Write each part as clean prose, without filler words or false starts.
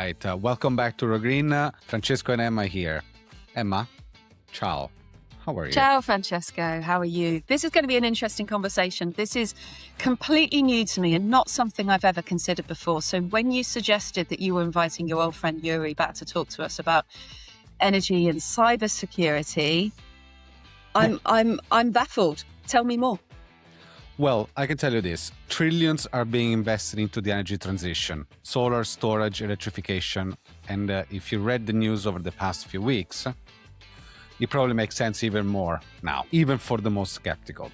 right. Welcome back to Green. Francesco and Emma here. Emma, ciao. How are you? Ciao, Francesco. How are you? This is going to be an interesting conversation. This is completely new to me and not something I've ever considered before. So when you suggested that you were inviting your old friend Yuri back to talk to us about energy and cybersecurity, I'm baffled. Tell me more. Well, I can tell you this. Trillions are being invested into the energy transition, solar, storage, electrification. And if you read the news over the past few weeks, it probably makes sense even more now, even for the most skeptical.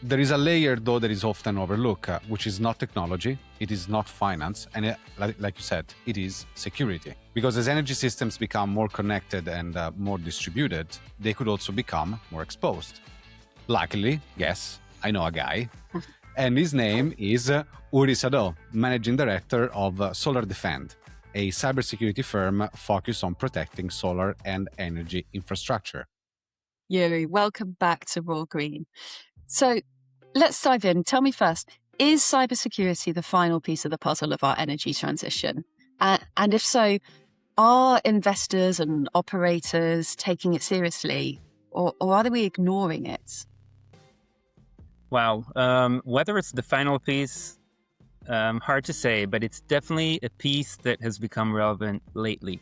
There is a layer, though, that is often overlooked, which is not technology, it is not finance, and like you said, it is security. Because as energy systems become more connected and more distributed, they could also become more exposed. Luckily, yes, I know a guy, and his name is Uri Sado, Managing Director of Solar Defend, a cybersecurity firm focused on protecting solar and energy infrastructure. Yuri, welcome back to Raw Green. So let's dive in. Tell me first, is cybersecurity the final piece of the puzzle of our energy transition? And if so, are investors and operators taking it seriously, or are we ignoring it? Wow. Whether it's the final piece, hard to say, but it's definitely a piece that has become relevant lately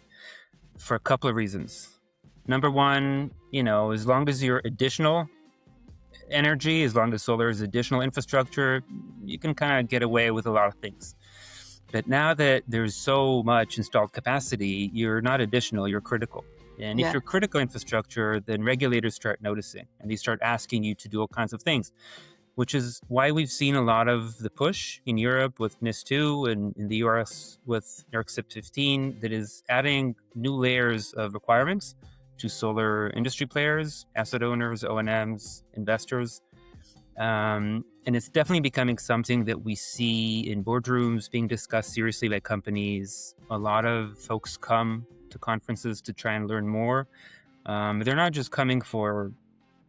for a couple of reasons. Number one, as long as you're additional energy, as long as solar is additional infrastructure, you can kind of get away with a lot of things. But now that there's so much installed capacity, you're not additional, you're critical. And if you're critical infrastructure, then regulators start noticing and they start asking you to do all kinds of things, which is why we've seen a lot of the push in Europe with NIS2 and in the US with NERC 15 that is adding new layers of requirements to solar industry players, asset owners, O&Ms, investors. And it's definitely becoming something that we see in boardrooms being discussed seriously by companies. A lot of folks come to conferences to try and learn more. They're not just coming for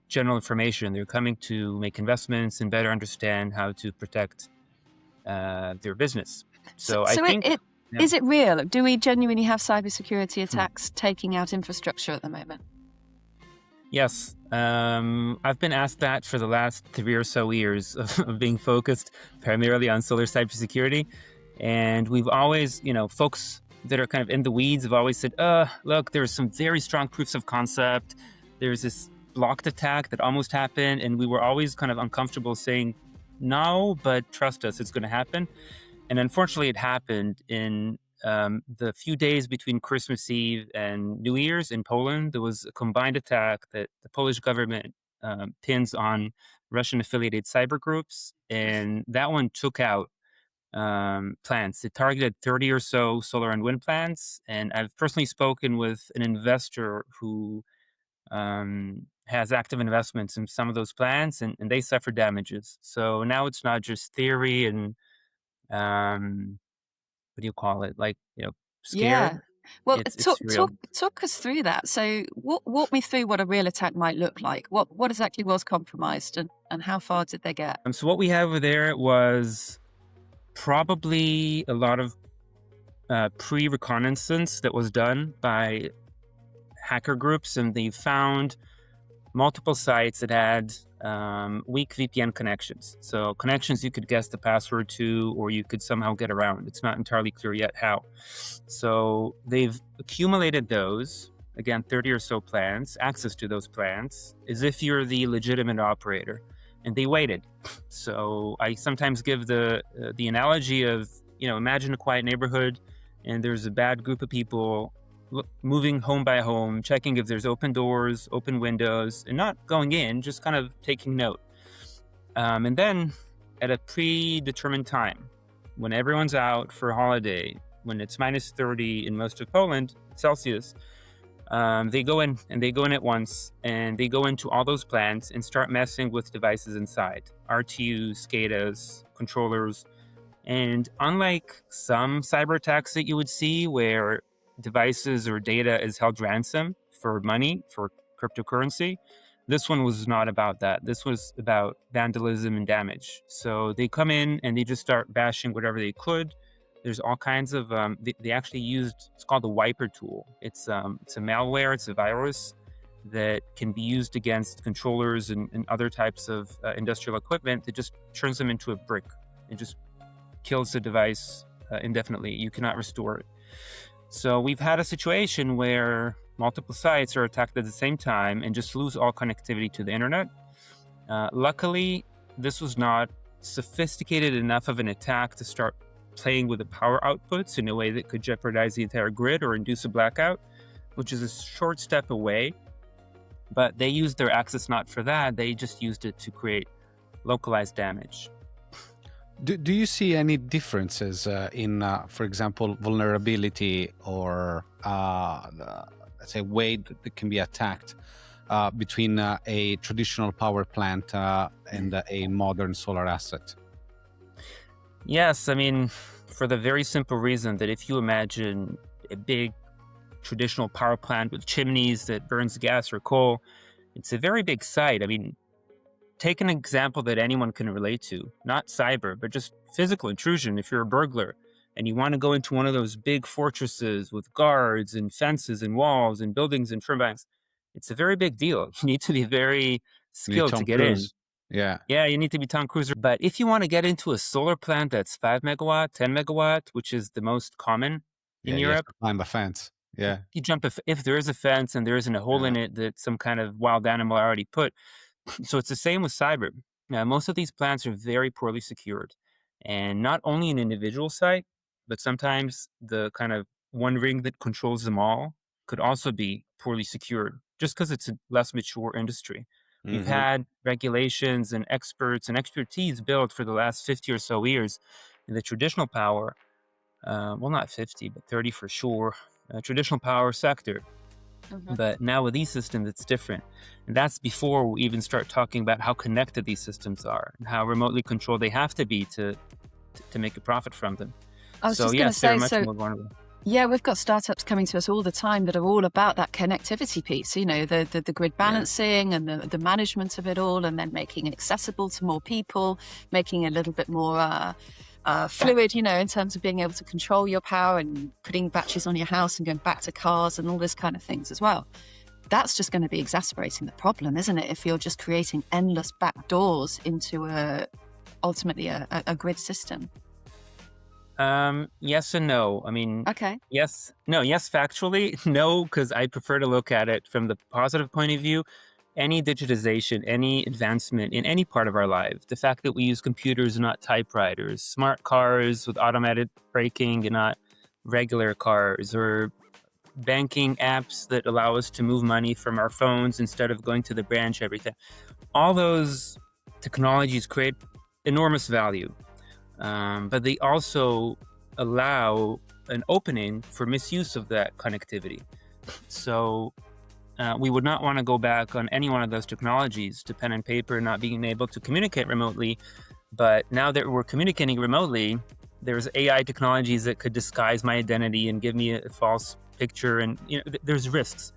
general information. They're coming to make investments and better understand how to protect their business. So I think... Is it real? Do we genuinely have cybersecurity attacks taking out infrastructure at the moment? Yes. I've been asked that for the last 3 or so years of being focused primarily on solar cybersecurity. And we've always, folks that are kind of in the weeds have always said, look, there's some very strong proofs of concept. There's this blocked attack that almost happened. And we were always kind of uncomfortable saying, no, but trust us, it's going to happen. And unfortunately, it happened in the few days between Christmas Eve and New Year's in Poland. There was a combined attack that the Polish government pins on Russian-affiliated cyber groups, and that one took out plants. It targeted 30 or so solar and wind plants, and I've personally spoken with an investor who has active investments in some of those plants, and they suffered damages. So now it's not just theory and what do you call it? Scared. Yeah. Well, it's real. talk us through that. So walk me through what a real attack might look like. What exactly was compromised and how far did they get? So what we have over there was probably a lot of pre-reconnaissance that was done by hacker groups, and they found multiple sites that had weak VPN connections. So connections you could guess the password to, or you could somehow get around. It's not entirely clear yet how. So they've accumulated those, again, 30 or so plans, access to those plans, as if you're the legitimate operator. And they waited. So I sometimes give the analogy of, imagine a quiet neighborhood and there's a bad group of people moving home by home, checking if there's open doors, open windows, and not going in, just kind of taking note. And then at a predetermined time, when everyone's out for a holiday, when it's minus 30 in most of Poland, Celsius, they go in at once, and they go into all those plants and start messing with devices inside, RTUs, SCADAs, controllers. And unlike some cyber attacks that you would see where devices or data is held ransom for money, for cryptocurrency, this one was not about that. This was about vandalism and damage. So they come in and they just start bashing whatever they could, There's all kinds of they actually used, it's called the wiper tool. It's a malware, it's a virus that can be used against controllers and other types of industrial equipment that just turns them into a brick and just kills the device indefinitely. You cannot restore it. So we've had a situation where multiple sites are attacked at the same time and just lose all connectivity to the internet. Luckily, this was not sophisticated enough of an attack to start playing with the power outputs in a way that could jeopardize the entire grid or induce a blackout, which is a short step away. But they used their access not for that. They just used it to create localized damage. Do you see any differences in, for example, vulnerability or, let's say, way that can be attacked between a traditional power plant and a modern solar asset? Yes, I mean, for the very simple reason that if you imagine a big traditional power plant with chimneys that burns gas or coal, it's a very big site. I mean, take an example that anyone can relate to, not cyber, but just physical intrusion. If you're a burglar and you want to go into one of those big fortresses with guards and fences and walls and buildings and turbines, it's a very big deal. You need to be very skilled to get in. Yeah. Yeah, you need to be Tom Cruise. But if you want to get into a solar plant that's 5 megawatt, 10 megawatt, which is the most common in You have Europe, to climb a fence. Yeah. you jump if there is a fence and there isn't a hole in it that some kind of wild animal already put. So it's the same with cyber. Now, most of these plants are very poorly secured, and not only an individual site, but sometimes the kind of one ring that controls them all could also be poorly secured, just because it's a less mature industry. We've had regulations and experts and expertise built for the last 50 or so years in the traditional power, well, not 50, but 30 for sure, traditional power sector. But now with these systems, it's different. And that's before we even start talking about how connected these systems are and how remotely controlled they have to be to make a profit from them. I was So just going to yes, they're say, much more vulnerable. yeah, we've got startups coming to us all the time that are all about that connectivity piece, you know, the grid balancing and the management of it all, and then making it accessible to more people, making it a little bit more fluid, you know, in terms of being able to control your power and putting batteries on your house and going back to cars and all this kind of things as well. That's just going to be exacerbating the problem, isn't it? If you're just creating endless back doors into ultimately a grid system. Yes and no. I mean, Okay. yes, factually, no, because I prefer to look at it from the positive point of view. Any digitization, any advancement in any part of our life, the fact that we use computers and not typewriters, smart cars with automated braking and not regular cars, or banking apps that allow us to move money from our phones instead of going to the branch, everything. All those technologies create enormous value. But they also allow an opening for misuse of that connectivity. So we would not want to go back on any one of those technologies to pen and paper, not being able to communicate remotely. But now that we're communicating remotely, there's AI technologies that could disguise my identity and give me a false picture, and there's risks.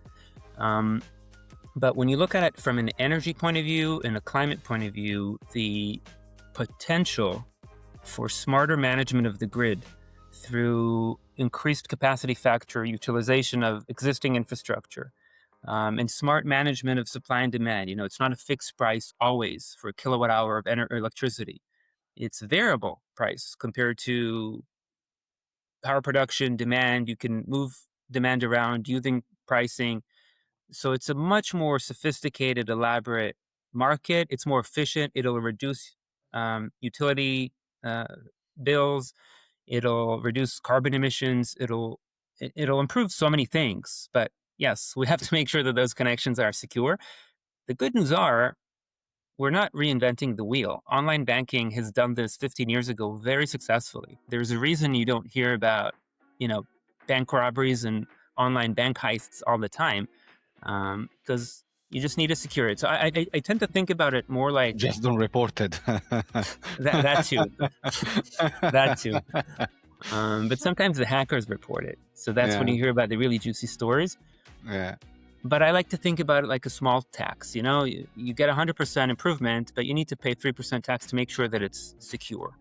But when you look at it from an energy point of view and a climate point of view, the potential for smarter management of the grid through increased capacity factor utilization of existing infrastructure, and smart management of supply and demand. It's not a fixed price always for a kilowatt hour of electricity. It's a variable price compared to power production, demand. You can move demand around using pricing. So it's a much more sophisticated, elaborate market. It's more efficient. It'll reduce utility bills. It'll reduce carbon emissions. It'll improve so many things. But yes, we have to make sure that those connections are secure. The good news are we're not reinventing the wheel. Online banking has done this 15 years ago very successfully. There's a reason you don't hear about, bank robberies and online bank heists all the time, because you just need to secure it. So I tend to think about it more like just don't report it. that too. That too. But sometimes the hackers report it. So that's when you hear about the really juicy stories. Yeah. But I like to think about it like a small tax. You get 100% improvement, but you need to pay 3% tax to make sure that it's secure.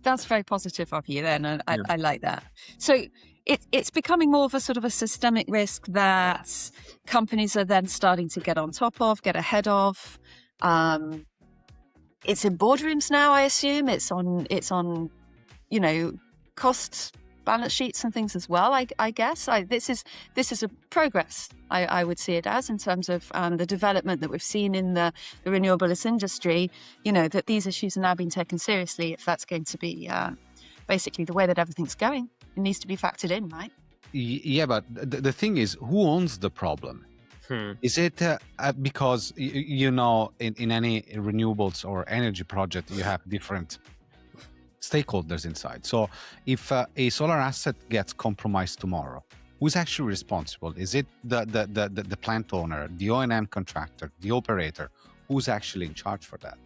That's very positive of you then, and Yeah. I like that. So it's becoming more of a sort of a systemic risk that companies are then starting to get on top of, get ahead of. It's in boardrooms now, I assume. It's on cost balance sheets and things as well. I guess this is a progress. I would see it as, in terms of the development that we've seen in the renewables industry. That these issues are now being taken seriously. If that's going to be basically the way that everything's going, it needs to be factored in, right? Yeah, but the thing is, who owns the problem? Is it because in any renewables or energy project you have different stakeholders inside? So if a solar asset gets compromised tomorrow, who's actually responsible? Is it the plant owner, the O&M contractor, the operator? Who's actually in charge for that?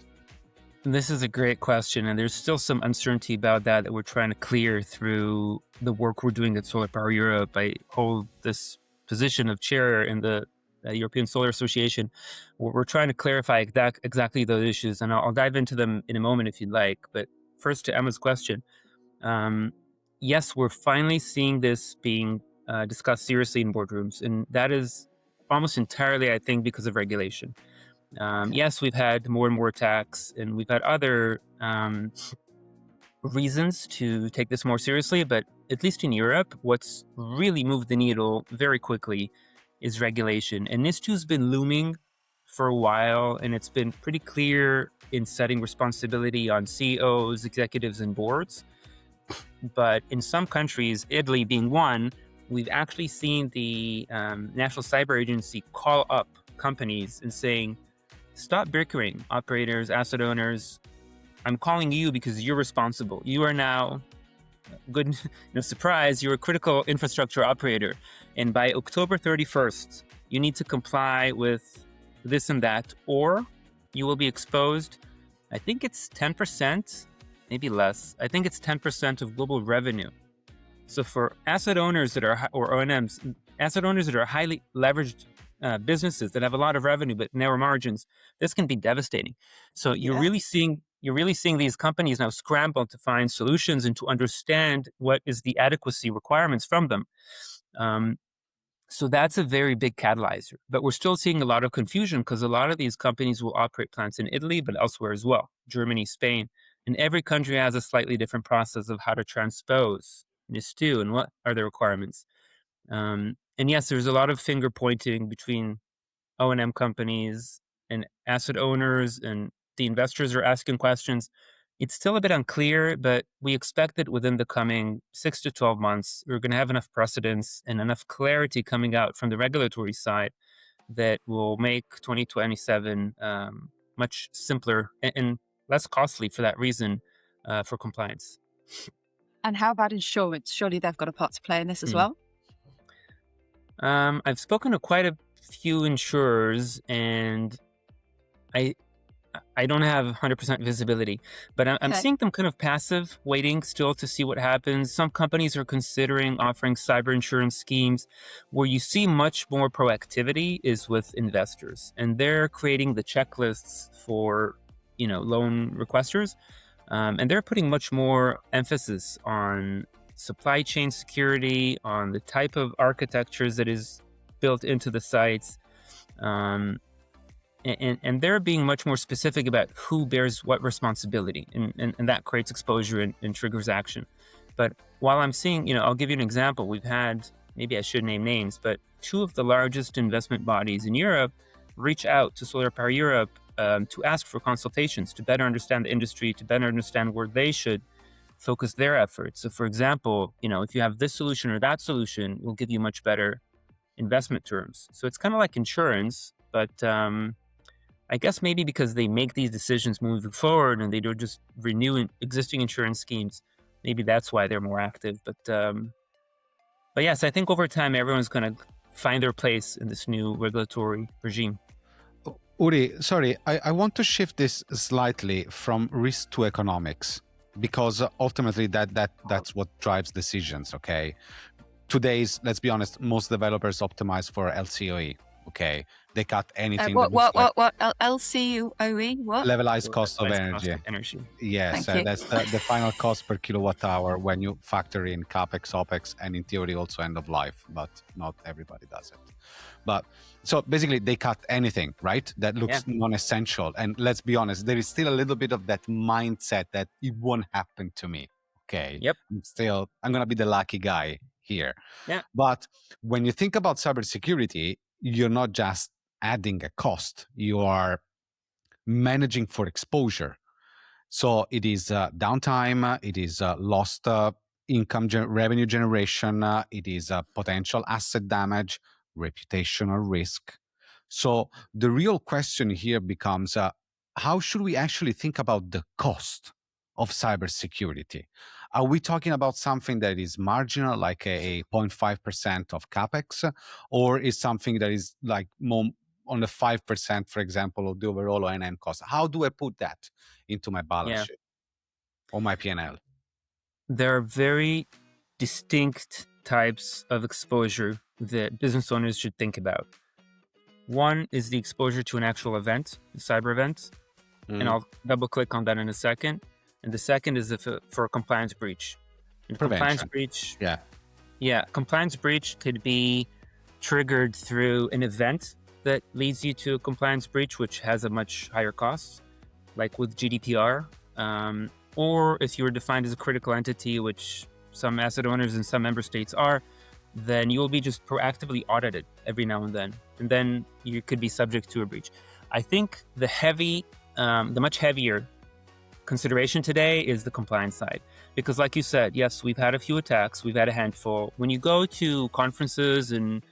This is a great question, and there's still some uncertainty about that we're trying to clear through the work we're doing at Solar Power Europe. I hold this position of chair in the European Solar Association, where we're trying to clarify exactly those issues, and I'll dive into them in a moment if you'd like. But first, to Emma's question, yes, we're finally seeing this being discussed seriously in boardrooms, and that is almost entirely, I think, because of regulation. Yes, we've had more and more attacks, and we've had other reasons to take this more seriously, but at least in Europe, what's really moved the needle very quickly is regulation. And NIS2's been looming for a while, and it's been pretty clear in setting responsibility on CEOs, executives, and boards. But in some countries, Italy being one, we've actually seen the National Cyber Agency call up companies and saying, stop bickering, operators, asset owners. I'm calling you because you're responsible. You are now good, surprise, you're a critical infrastructure operator. And by October 31st, you need to comply with this and that, or you will be exposed. I think it's 10%, maybe less. I think it's 10% of global revenue. So for asset owners that are, or O&Ms, asset owners that are highly leveraged businesses that have a lot of revenue but narrow margins, this can be devastating. So you're really seeing these companies now scramble to find solutions and to understand what is the adequacy requirements from them. So that's a very big catalyzer. But we're still seeing a lot of confusion because a lot of these companies will operate plants in Italy, but elsewhere as well, Germany, Spain. And every country has a slightly different process of how to transpose NIS2 and what are the requirements. And yes, there's a lot of finger pointing between O&M companies and asset owners, and the investors are asking questions. It's still a bit unclear, but we expect that within the coming 6 to 12 months, we're going to have enough precedence and enough clarity coming out from the regulatory side that will make 2027 much simpler and less costly for that reason for compliance. And how about insurance? Surely they've got a part to play in this as well? I've spoken to quite a few insurers, and I don't have 100% visibility, but I'm seeing them kind of passive, waiting still to see what happens. Some companies are considering offering cyber insurance schemes. Where you see much more proactivity is with investors, and they're creating the checklists for, loan requesters, and they're putting much more emphasis on supply chain security, on the type of architectures that is built into the sites. And they're being much more specific about who bears what responsibility, and that creates exposure and triggers action. But while I'm seeing, I'll give you an example. We've had, maybe I should name names, but two of the largest investment bodies in Europe reach out to Solar Power Europe to ask for consultations, to better understand the industry, to better understand where they should focus their efforts. So for example, if you have this solution or that solution, we'll give you much better investment terms. So it's kind of like insurance, but I guess maybe because they make these decisions moving forward and they don't just renew existing insurance schemes, maybe that's why they're more active. But yes, I think over time, everyone's going to find their place in this new regulatory regime. Uri, sorry, I want to shift this slightly from risk to economics, because ultimately that's what drives decisions, okay? Today's, let's be honest, most developers optimize for LCOE. Okay, they cut anything that What, looks what, like what, what? LCOE? What? levelized cost of Levelized cost energy. of energy. Yes, Thank you. that's the final cost per kilowatt hour when you factor in capex, opex, and in theory also end of life, but not everybody does it. But so basically, they cut anything, right? That looks non-essential. And let's be honest, there is still a little bit of that mindset that it won't happen to me. Okay, Yep. I'm gonna be the lucky guy here. Yeah. But when you think about cybersecurity, you're not just adding a cost; you are managing for exposure. So it is downtime, it is lost revenue generation, it is potential asset damage, reputational risk. So the real question here becomes how should we actually think about the cost of cybersecurity? Are we talking about something that is marginal, like a 0.5% of capex, or is something that is like more on the 5%, for example, of the overall O&M cost? How do I put that into my balance Yeah. sheet or my P&L? There are very distinct types of exposure that business owners should think about. One is the exposure to an actual event, a cyber event, and I'll double click on that in a second. And the second is for a compliance breach. And compliance breach, compliance breach could be triggered through an event that leads you to a compliance breach, which has a much higher cost, like with GDPR. Or if you are defined as a critical entity, which some asset owners in some member states are, then you will be just proactively audited every now and then you could be subject to a breach. I think the much heavier consideration today is the compliance side, because like you said, yes, we've had a few attacks, we've had a handful. When you go to conferences and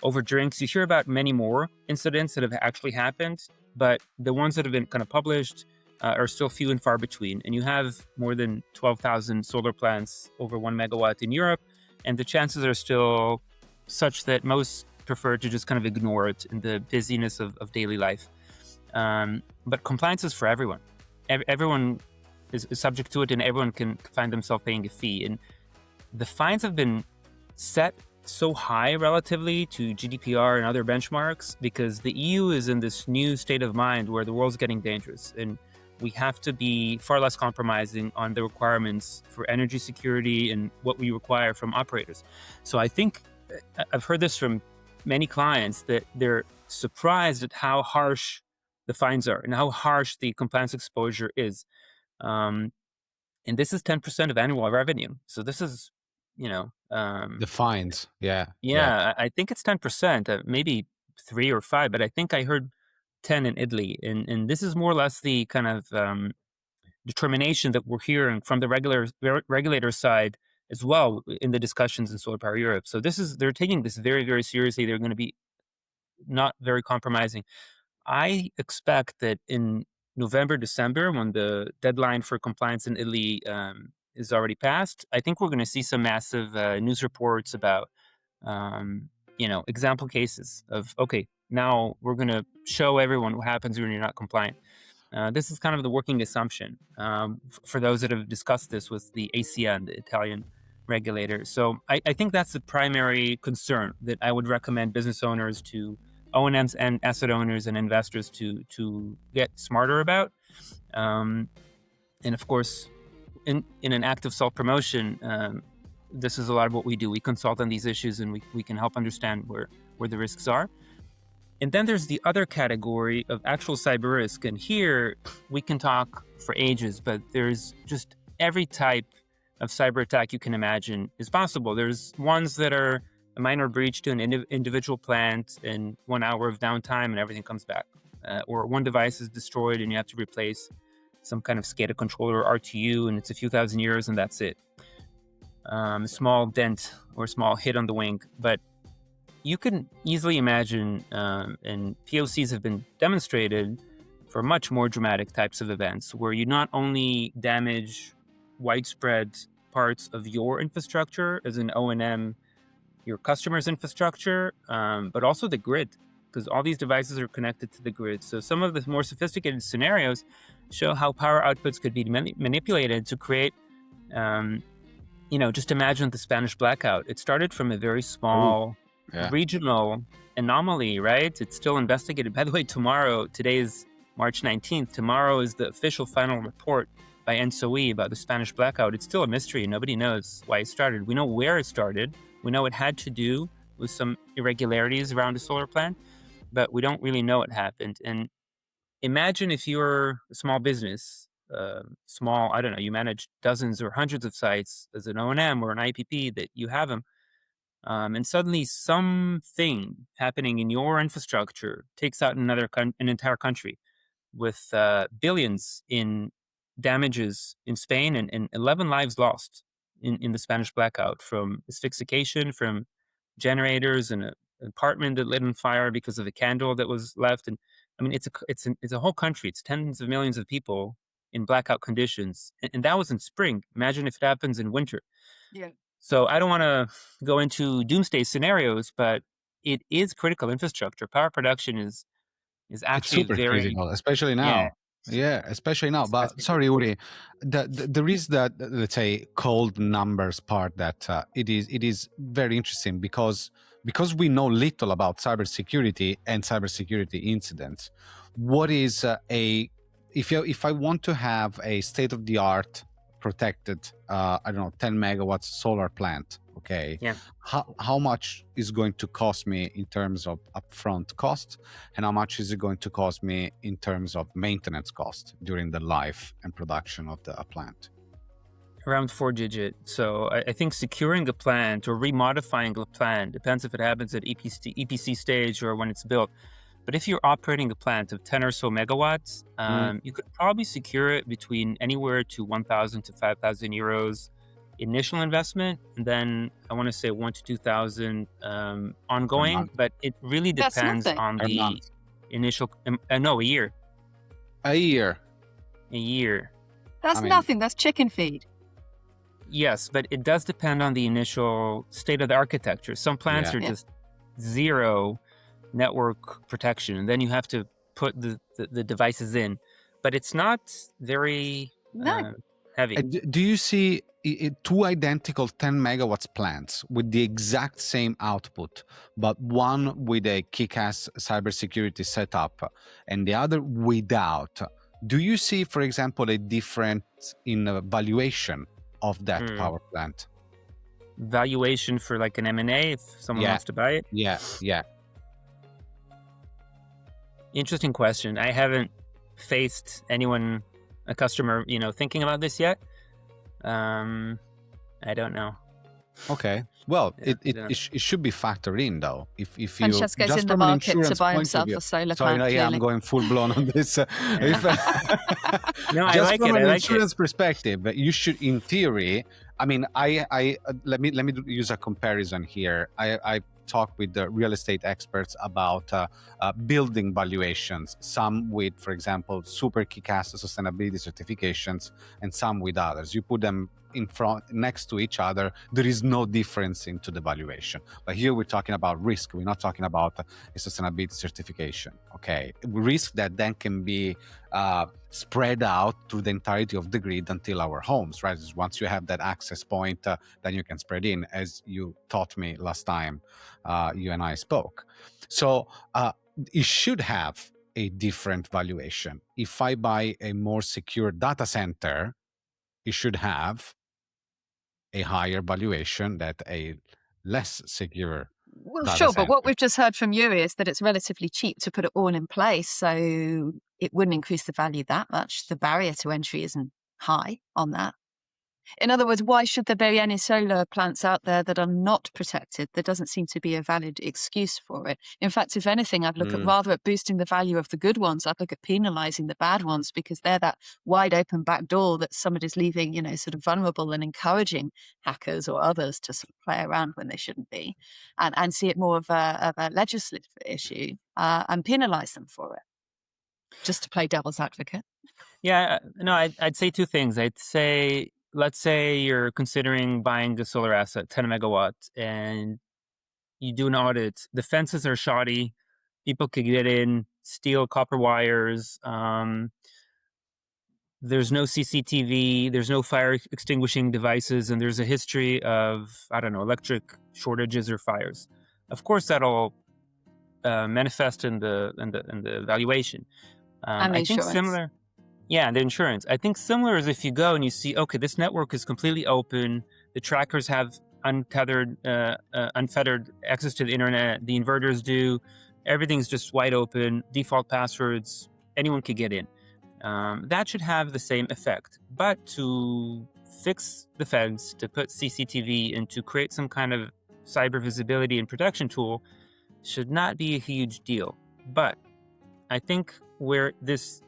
over drinks, you hear about many more incidents that have actually happened, but the ones that have been kind of published are still few and far between. And you have more than 12,000 solar plants over 1 megawatt in Europe, and the chances are still such that most prefer to just kind of ignore it in the busyness of daily life. But compliance is for everyone. Everyone is subject to it, and everyone can find themselves paying a fee. And the fines have been set so high relatively to GDPR and other benchmarks because the EU is in this new state of mind where the world's getting dangerous. And we have to be far less compromising on the requirements for energy security and what we require from operators. So I think I've heard this from many clients that they're surprised at how harsh the fines are and how harsh the compliance exposure is. And this is 10% of annual revenue. So this is, the fines. Yeah. I think it's 10%, maybe 3 or 5, but I think I heard 10 in Italy. And this is more or less the kind of determination that we're hearing from the regulator side as well in the discussions in Solar Power Europe. So they're taking this very, very seriously. They're going to be not very compromising. I expect that in November, December, when the deadline for compliance in Italy is already passed, I think we're going to see some massive news reports about, example cases of, okay, now we're going to show everyone what happens when you're not compliant. This is kind of the working assumption for those that have discussed this with the ACN, the Italian regulator. So I think that's the primary concern that I would recommend business owners to O&Ms and asset owners and investors to get smarter about. And of course, in an act of self-promotion, this is a lot of what we do. We consult on these issues and we can help understand where the risks are. And then there's the other category of actual cyber risk. And here we can talk for ages, but there's just every type of cyber attack you can imagine is possible. There's ones that are a minor breach to an individual plant and 1 hour of downtime and everything comes back. Or one device is destroyed and you have to replace some kind of SCADA controller or RTU and it's a few thousand years and that's it. A small dent or a small hit on the wing. But you can easily imagine, and POCs have been demonstrated for much more dramatic types of events where you not only damage widespread parts of your infrastructure as an O&M, your customer's infrastructure, but also the grid, because all these devices are connected to the grid. So some of the more sophisticated scenarios show how power outputs could be manipulated to create, just imagine the Spanish blackout. It started from a very small Yeah. regional anomaly, right? It's still investigated. By the way, today is March 19th. Tomorrow is the official final report by NSOE about the Spanish blackout. It's still a mystery. Nobody knows why it started. We know where it started. We know it had to do with some irregularities around a solar plant, but we don't really know what happened. And imagine if you're a small business, I don't know, you manage dozens or hundreds of sites as an O&M or an IPP that you have them. And suddenly something happening in your infrastructure takes out an entire country with billions in damages in Spain and 11 lives lost in the Spanish blackout from asphyxiation, from generators and an apartment that lit on fire because of a candle that was left. And I mean, it's a whole country. It's tens of millions of people in blackout conditions. And that was in spring. Imagine if it happens in winter. Yeah. So I don't want to go into doomsday scenarios, but it is critical infrastructure. Power production is It's actually super very, critical, especially yeah, now. Yeah, especially now. it's But fascinating. sorry, Uri, there is that, let's say, cold numbers part that it is very interesting because we know little about cybersecurity and cybersecurity incidents. What is a if I want to have a state of the art protected, I don't know, 10 megawatts solar plant, okay, Yeah. how much is going to cost me in terms of upfront cost, and how much is it going to cost me in terms of maintenance cost during the life and production of the plant? Around 4 digit. So I think securing a plant or remodifying a plant depends if it happens at EPC stage or when it's built. But if you're operating a plant of 10 or so megawatts, you could probably secure it between anywhere to 1,000 to 5,000 euros initial investment, and then I want to say 1 to 2,000 Per ongoing. month. But it really That's depends nothing. on Per the month. initial. No, a year. A year. A year. That's I mean, nothing. That's chicken feed. Yes, but it does depend on the initial state of the architecture. Some plants yeah. are Yeah. just zero network protection, and then you have to put the devices in. But it's not very No. heavy. Do you see two identical 10 megawatts plants with the exact same output, but one with a kick-ass cybersecurity setup and the other without? Do you see, for example, a difference in valuation of that Hmm. power plant? Valuation for like an M&A if someone Yeah. wants to buy it? Yeah. Interesting question. I haven't faced anyone, a customer, thinking about this yet. I don't know. Okay. Well, Yeah, it should be factored in, though. If you Francesco's just in the from an market to insurance buy point of himself view. a solar Sorry, plant, yeah, I'm clearly. going full blown on this. If, No, I just like from it. an I like it. insurance perspective, you should, in theory. I mean, I let me use a comparison here. I talk with the real estate experts about building valuations. Some with, for example, super kick-ass sustainability certifications, and some with others. You put them in front next to each other, there is no difference into the valuation. But here we're talking about risk. We're not talking about a sustainability certification. Okay, risk that then can be spread out through the entirety of the grid until our homes, right? Once you have that access point, then you can spread in, as you taught me last time you and I spoke. So it should have a different valuation. If I buy a more secure data center, it should have a higher valuation than a less secure Well, data sure, but what center. we've just heard from you is that it's relatively cheap to put it all in place, so it wouldn't increase the value that much. The barrier to entry isn't high on that. In other words, why should there be any solar plants out there that are not protected? There doesn't seem to be a valid excuse for it. In fact, if anything, I'd look at rather at boosting the value of the good ones. I'd look at penalizing the bad ones, because they're that wide open back door that somebody's leaving, sort of vulnerable, and encouraging hackers or others to sort of play around when they shouldn't be, and see it more of a legislative issue and penalize them for it, just to play devil's advocate. Yeah, no, I'd say two things. I'd say, let's say you're considering buying a solar asset, 10 megawatts, and you do an audit. The fences are shoddy. People could get in, steal copper wires. There's no CCTV. There's no fire extinguishing devices, and there's a history of, I don't know, electric shortages or fires. Of course, that'll manifest in the valuation. And the I think insurance. similar, yeah, the insurance. I think similar is if you go and you see, okay, this network is completely open. The trackers have unfettered access to the internet. The inverters do. Everything's just wide open. Default passwords. Anyone could get in. That should have the same effect. But to fix the fence, to put CCTV and to create some kind of cyber visibility and protection tool should not be a huge deal. But I think where this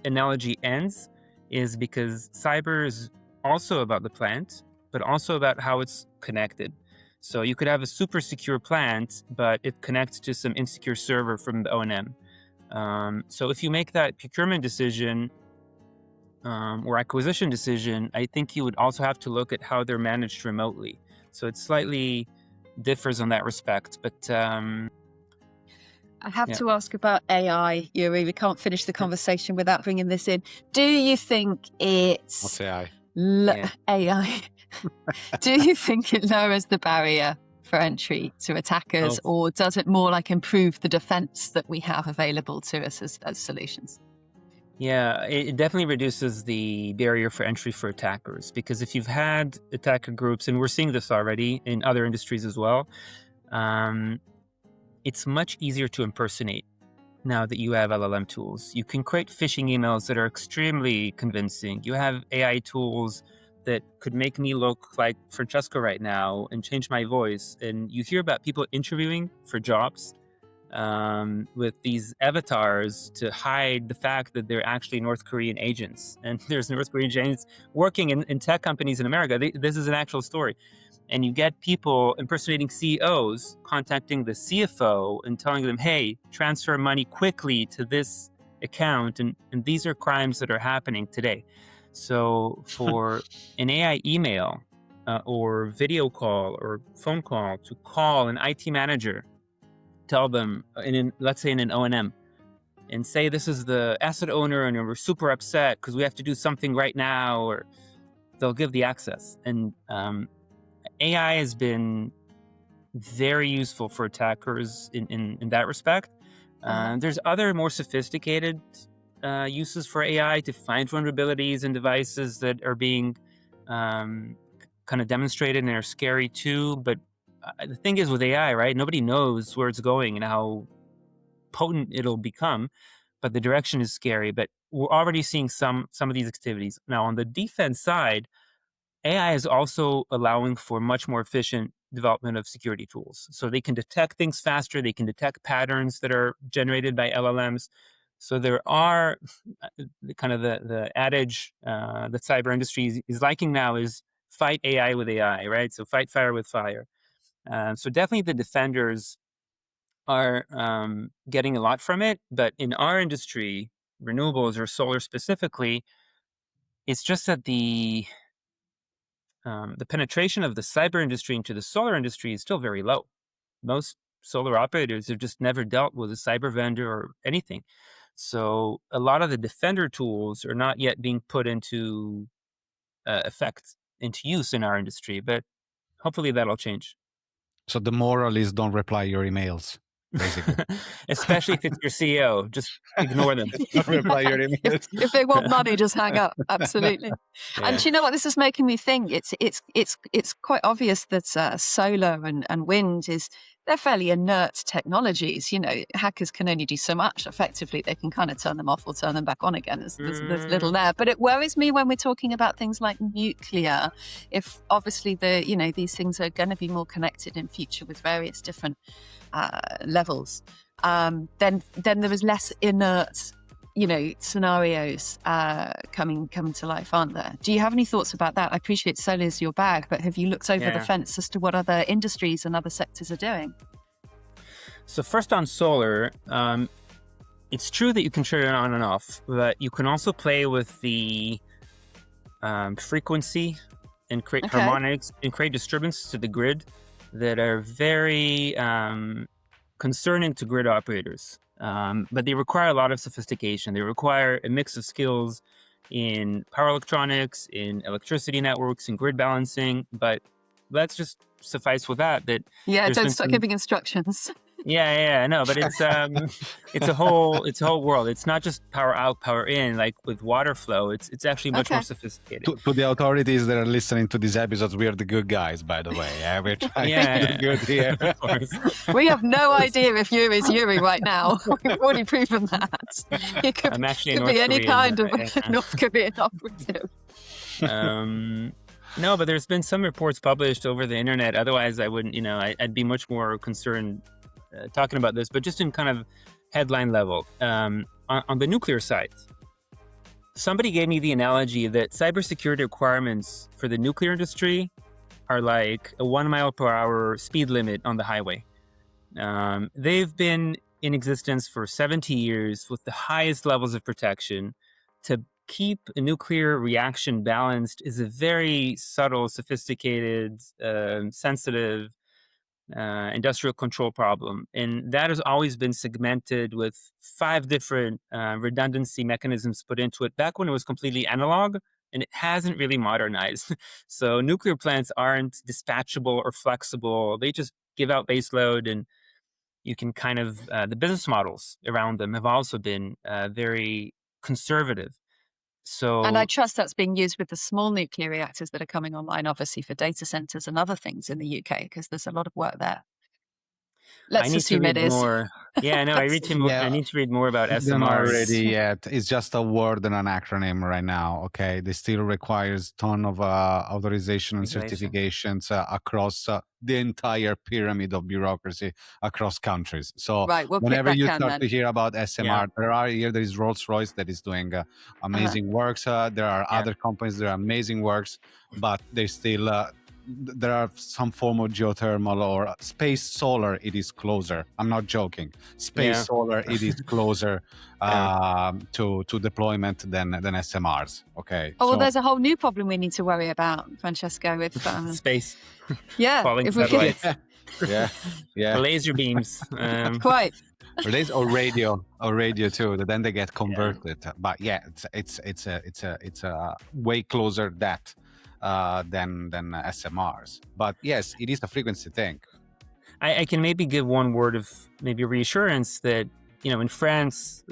analogy ends is because cyber is also about the plant, but also about how it's connected. So you could have a super secure plant, but it connects to some insecure server from the O&M. So if you make that procurement decision or acquisition decision, I think you would also have to look at how they're managed remotely. So it slightly differs on that respect. But I have to ask about AI, Yuri. We can't finish the conversation without bringing this in. Do you think it's... What's AI? AI. Do you think it lowers the barrier for entry to attackers, or does it more like improve the defense that we have available to us as solutions? Yeah, it definitely reduces the barrier for entry for attackers, because if you've had attacker groups, and we're seeing this already in other industries as well, it's much easier to impersonate now that you have LLM tools. You can create phishing emails that are extremely convincing. You have AI tools that could make me look like Francesco right now and change my voice. And you hear about people interviewing for jobs with these avatars to hide the fact that they're actually North Korean agents. And there's North Korean agents working in tech companies in America. This is an actual story. And you get people impersonating CEOs contacting the CFO and telling them, hey, transfer money quickly to this account. And these are crimes that are happening today. So for an AI email or video call or phone call to call an IT manager, tell them, let's say in an O&M, and say this is the asset owner and we're super upset because we have to do something right now, or they'll give the access. And AI has been very useful for attackers in that respect. There's other more sophisticated uses for AI to find vulnerabilities in devices that are being kind of demonstrated and are scary too. But the thing is with AI, right? Nobody knows where it's going and how potent it'll become, but the direction is scary. But we're already seeing some of these activities. Now, on the defense side, AI is also allowing for much more efficient development of security tools. So they can detect things faster. They can detect patterns that are generated by LLMs. So there are kind of the adage that cyber industry is liking now is fight AI with AI, right? So fight fire with fire. So definitely the defenders are getting a lot from it. But in our industry, renewables or solar specifically, it's just that the penetration of the cyber industry into the solar industry is still very low. Most solar operators have just never dealt with a cyber vendor or anything. So a lot of the defender tools are not yet being put into effect, into use in our industry, but hopefully that'll change. So the moral is don't reply your emails, basically. Especially if it's your CEO, just ignore them. Don't reply your emails. If they want money, just hang up. Absolutely. Yeah. And do you know what this is making me think? It's quite obvious that solar and wind they're fairly inert technologies. You know, hackers can only do so much. Effectively, they can kind of turn them off or turn them back on again. There's little there. But it worries me when we're talking about things like nuclear. If obviously these things are going to be more connected in future with various different levels, then there is less inert, scenarios coming to life, aren't there? Do you have any thoughts about that? I appreciate solar is your bag, but have you looked over the fence as to what other industries and other sectors are doing? So first on solar, it's true that you can turn it on and off, but you can also play with the frequency and create harmonics and create disturbances to the grid that are very concerning to grid operators. But they require a lot of sophistication. They require a mix of skills in power electronics, in electricity networks, in grid balancing. But let's just suffice with that Yeah, there's don't been start some. giving instructions. Yeah, no, but it's a whole world. It's not just power out, power in, like with water flow. It's actually much more Okay. sophisticated. To the authorities that are listening to these episodes, we are the good guys, by the way. Yeah, we're trying to do good here. Of course. We have no idea if Yuri's Yuri right now. We've already proven that. He could, I'm actually a could North be any Korean. kind of North Korean operative. No, but there's been some reports published over the internet. Otherwise, I wouldn't. I'd be much more concerned talking about this. But just in kind of headline level, on the nuclear side, somebody gave me the analogy that cybersecurity requirements for the nuclear industry are like a 1 mile per hour speed limit on the highway. They've been in existence for 70 years with the highest levels of protection. To keep a nuclear reaction balanced is a very subtle, sophisticated, sensitive industrial control problem. And that has always been segmented with 5 different redundancy mechanisms put into it back when it was completely analog, and it hasn't really modernized. So nuclear plants aren't dispatchable or flexible. They just give out base load, and you can kind of, the business models around them have also been very conservative. So, And I trust that's being used with the small nuclear reactors that are coming online, obviously, for data centers and other things in the UK, because there's a lot of work there. I Let's need to assume it read is. more. Yeah, no, I need to read more about They're not SMRs. ready yet. It's just a word and an acronym right now. Okay, they still requires ton of authorization and Regulation. certifications across the entire pyramid of bureaucracy across countries. So Right, we'll kick whenever that you can start then. to hear about SMR, there is Rolls Royce that is doing amazing works. There are Yeah. other companies that are amazing works, but they still. There are some form of geothermal or space solar. It is closer. I'm not joking. Space solar. It is closer to deployment than SMRs. Okay. Oh, well, there's a whole new problem we need to worry about, Francesco, with space. yeah, Falling if we satellites. Yeah. Laser beams. Quite. Or radio too. Then they get converted. But yeah, it's a way closer that than SMRs. But yes, it is a frequency thing. I can maybe give one word of maybe reassurance that, in France,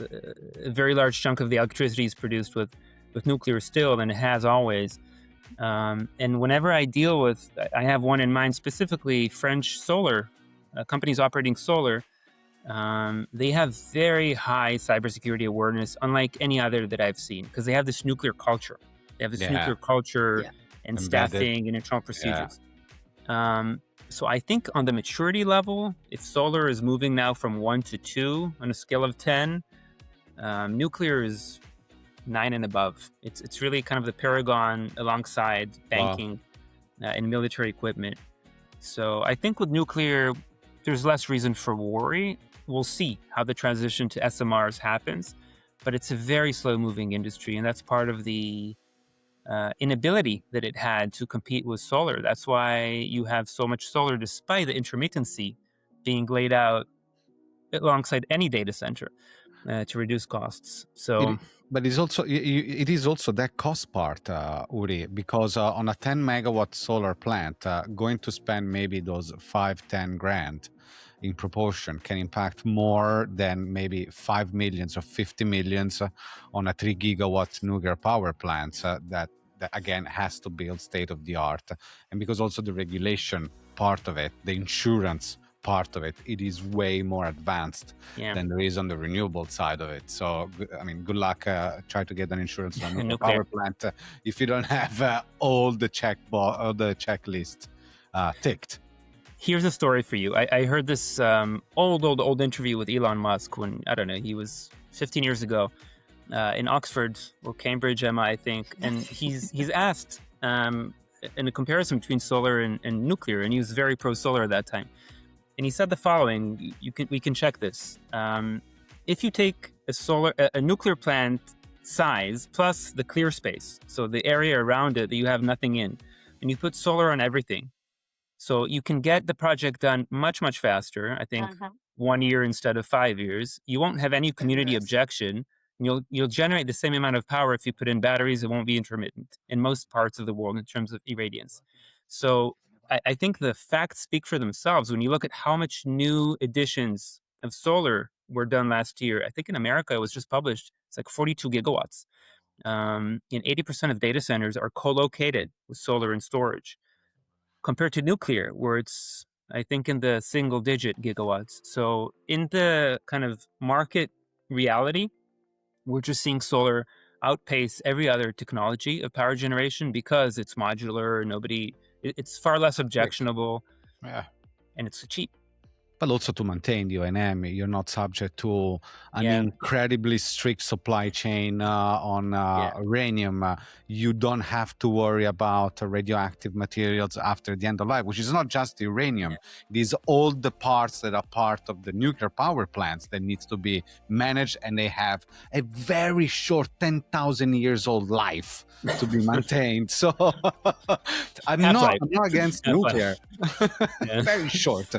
a very large chunk of the electricity is produced with nuclear still, and it has always. And whenever I deal with, I have one in mind specifically, French solar companies operating solar. They have very high cybersecurity awareness, unlike any other that I've seen, because they have this nuclear culture. They have this nuclear culture and Embedded. staffing and internal procedures. So I think on the maturity level, if solar is moving now from 1 to 2 on a scale of 10, nuclear is 9 and above. It's really kind of the paragon alongside banking and military equipment. So I think with nuclear, there's less reason for worry. We'll see how the transition to SMRs happens, but it's a very slow-moving industry, and that's part of the inability that it had to compete with solar. That's why you have so much solar, despite the intermittency being laid out alongside any data center to reduce costs. So, but it is also that cost part, Uri, because on a 10 megawatt solar plant, going to spend maybe those 5-10 grand in proportion can impact more than maybe 5 millions or 50 millions on a 3 gigawatt nuclear power plants that again has to build state of the art. And because also the regulation part of it, the insurance part of it, it is way more advanced than there is on the renewable side of it. So, I mean, good luck. Try to get an insurance on a power plant if you don't have all the checklist ticked. Here's a story for you. I heard this old interview with Elon Musk when, I don't know, he was 15 years ago in Oxford or Cambridge, Emma, I think. And he's asked in a comparison between solar and nuclear, and he was very pro-solar at that time. And he said the following, we can check this. If you take a nuclear plant size plus the clear space, so the area around it that you have nothing in, and you put solar on everything, so you can get the project done much, much faster. I think 1 year instead of 5 years. You won't have any community objection. You'll generate the same amount of power if you put in batteries. It won't be intermittent in most parts of the world in terms of irradiance. So I think the facts speak for themselves. When you look at how much new additions of solar were done last year, I think in America it was just published, it's like 42 gigawatts. And 80% of data centers are co-located with solar and storage, compared to nuclear, where it's, I think, in the single digit gigawatts. So in the kind of market reality, we're just seeing solar outpace every other technology of power generation because it's modular. It's far less Great. objectionable, Yeah. and it's cheap. But also to maintain the O&M, you're not subject to an Yeah, incredibly strict supply chain on yeah, uranium. You don't have to worry about radioactive materials after the end of life, which is not just the yeah. uranium. It is all the parts that are part of the nuclear power plants that needs to be managed, and they have a very short 10,000 years old life to be maintained. So Half life, I'm not against half nuclear. life. Yeah, Very short.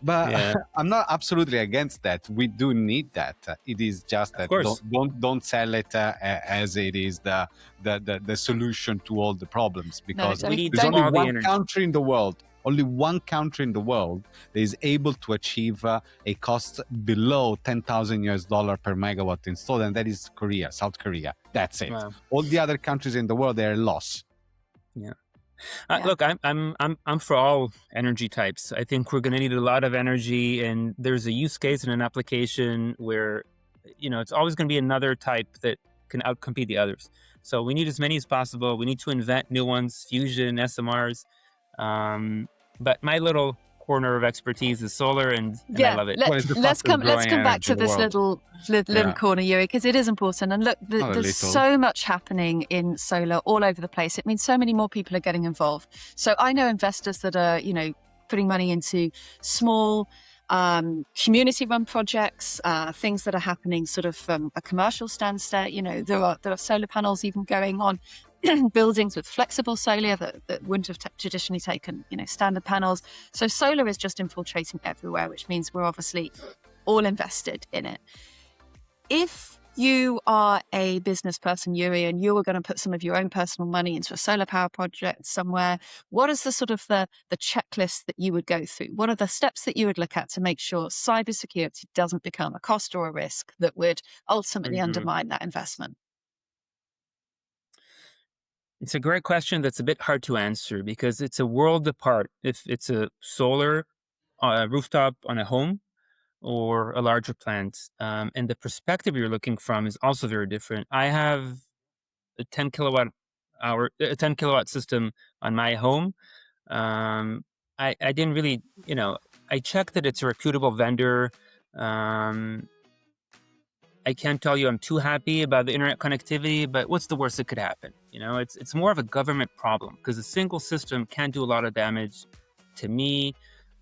But yeah. I'm not absolutely against that. We do need that. It is just Of that course. don't sell it as it is the solution to all the problems, No, because We need there's don't. only all the one energy. country in the world. Only one country in the world that is able to achieve a cost below $10,000 per megawatt installed, and that is Korea, South Korea. That's it. Wow. All the other countries in the world, they're a loss. Yeah. Yeah. Look, I'm for all energy types. I think we're going to need a lot of energy, and there's a use case and an application where, it's always going to be another type that can outcompete the others. So we need as many as possible. We need to invent new ones, fusion, SMRs. But my little corner of expertise is solar, and I Yeah, love it. What is the let's fastest let's growing come back energy to in the this world? little Yeah. corner, Yuri, because it is important. And look, Not a there's little. so much happening in solar all over the place. It means so many more people are getting involved. So I know investors that are, putting money into small community-run projects, things that are happening sort of from a commercial standpoint. There are solar panels even going on buildings with flexible solar that wouldn't have traditionally taken, standard panels. So solar is just infiltrating everywhere, which means we're obviously all invested in it. If you are a business person, Yuri, and you were going to put some of your own personal money into a solar power project somewhere, what is the sort of the checklist that you would go through? What are the steps that you would look at to make sure cybersecurity doesn't become a cost or a risk that would ultimately Mhm. undermine that investment? It's a great question that's a bit hard to answer because it's a world apart. If it's a solar rooftop on a home or a larger plant, and the perspective you're looking from is also very different. I have a 10 kilowatt system on my home. Um, I didn't really, I checked that it's a reputable vendor. Um, I can't tell you I'm too happy about the internet connectivity, but what's the worst that could happen? It's more of a government problem because a single system can do a lot of damage to me.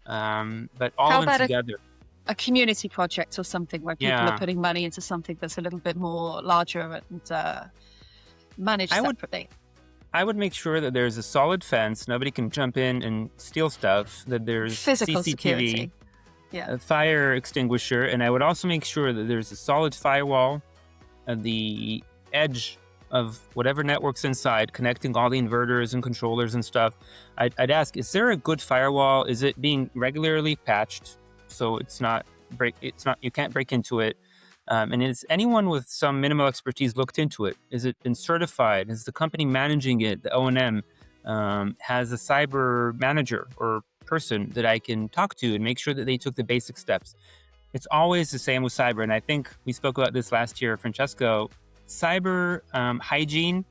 But all How of them about together, a community project or something where people are yeah, putting money into something that's a little bit more larger and managed I would separately? I would make sure that there's a solid fence, nobody can jump in and steal stuff, that there's Physical CCTV, security. Yeah. a fire extinguisher, and I would also make sure that there's a solid firewall at the edge of whatever network's inside, connecting all the inverters and controllers and stuff. I'd ask, is there a good firewall? Is it being regularly patched so you can't break into it? And is anyone with some minimal expertise looked into it? Is it been certified? Is the company managing it, the O&M, has a cyber manager or person that I can talk to and make sure that they took the basic steps? It's always the same with cyber. And I think we spoke about this last year, Francesco. Cyber hygiene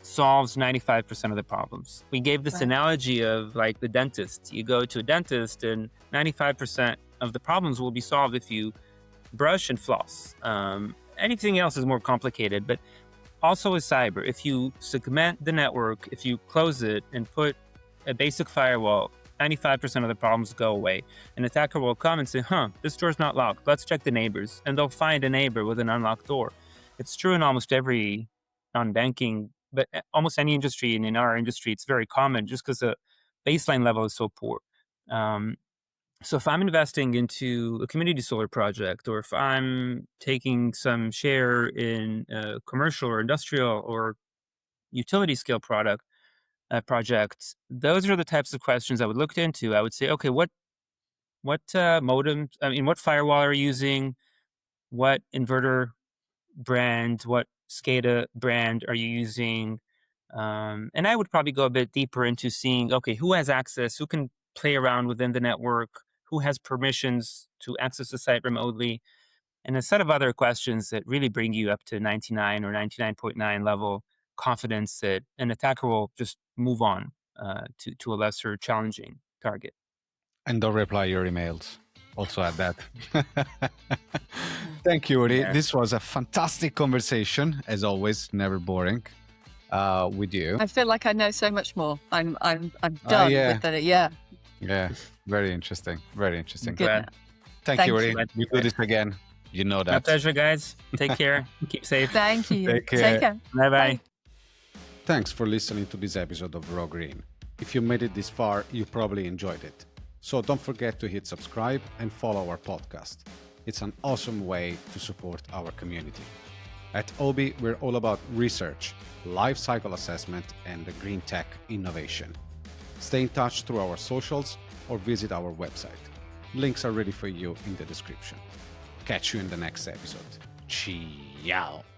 solves 95% of the problems. We gave this Right. analogy of like the dentist. You go to a dentist and 95% of the problems will be solved if you brush and floss. Anything else is more complicated, but also with cyber, if you segment the network, if you close it and put a basic firewall, 95% of the problems go away. An attacker will come and say, this door's not locked. Let's check the neighbors. And they'll find a neighbor with an unlocked door. It's true in almost every non-banking, but almost any industry. And in our industry, it's very common just because the baseline level is so poor. So if I'm investing into a community solar project, or if I'm taking some share in a commercial or industrial or utility scale product, project, those are the types of questions I would look into. I would say, okay, what modem? I mean, what firewall are you using? What inverter brand? What SCADA brand are you using? And I would probably go a bit deeper into seeing, okay, who has access, who can play around within the network, who has permissions to access the site remotely, and a set of other questions that really bring you up to 99 or 99.9 level confidence that an attacker will just move on to a lesser challenging target. And don't reply your emails. Also add that. Thank you, Uri. Yeah. This was a fantastic conversation, as always, never boring, with you. I feel like I know so much more. I'm done with it. Yeah. Yeah, very interesting. Very interesting. Good. Thank you, Thank Uri. We do this again. You know that. My pleasure, guys. Take care. Keep safe. Thank you. Take care. Bye-bye. Bye. Thanks for listening to this episode of Raw Green. If you made it this far, you probably enjoyed it. So don't forget to hit subscribe and follow our podcast. It's an awesome way to support our community. At Obi, we're all about research, life cycle assessment, and the green tech innovation. Stay in touch through our socials or visit our website. Links are ready for you in the description. Catch you in the next episode. Ciao.